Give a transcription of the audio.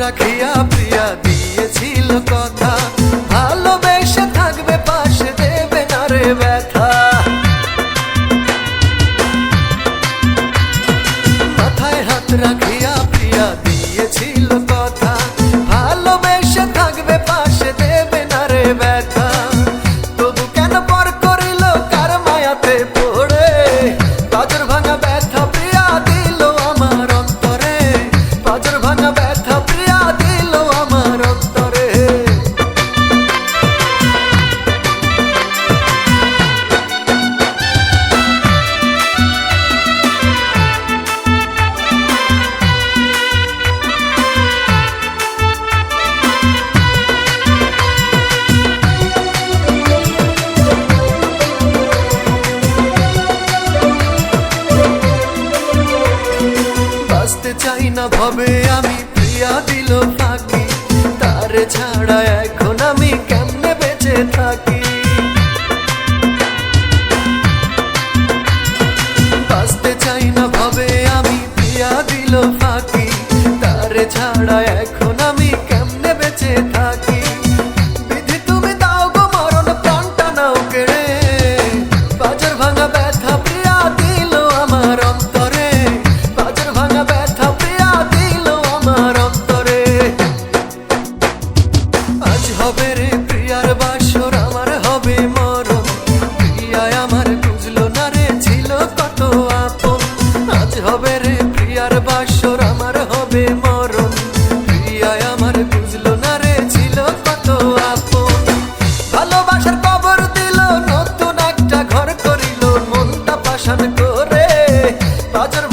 রাখিয়া প্রিয়া দিয়েছিল কথা, ভালোবেসে থাকবে পাশে, দেবে না রে ব্যথা। মাথায় হাত রাখিয়া প্রিয়া দিয়েছিল কথা, ভালোবেসে থাকবে পাশে, দেবে না রে ব্যথা। তবু কেন পর করিল কার মায়াতে পড়ে, পাঁজর ভাঙা ব্যথা প্রিয়া দিল আমার অন্তরে, পাঁজর ভাঙা ব্যথা প্রিয়া দিল আমার অন্তরে। বাঁচতে চাই না ভবে আমি, প্রিয়া দিল ফাঁকি, তারে ছাড়া এখন আমি কেমনে বেঁচে থাকি। বাঁচতে চাই না ভবে আমি, প্রিয়া দিল ফাঁকি, তারে ছাড়া এখন আমি কেমনে বেঁচে থাকি। বিধি তুমি দাও গো মরণ, প্রাণটা নাও কেড়ে, পাঁজর ভাঙা ব্যথা প্রিয়া দিল আমার অন্তরে, পাঁজর ভাঙা ব্যথা প্রিয়া দিল আমার অন্তরে। আজ হবে রে প্রিয়ার বাসর, আমার হবে মরণ, প্রিয়ায় আমার বুঝলো না রে ছিল কত আপন। আজ হবে রে প্রিয়ার বাসর, আমার হবে মরণ, প্রিয়ায় আমার বুঝলো না রে ছিল কত আপন। ভালোবাসার কবর দিল, নতুন একটা ঘর করিল, মনটা পাষাণ করে, পাঁজর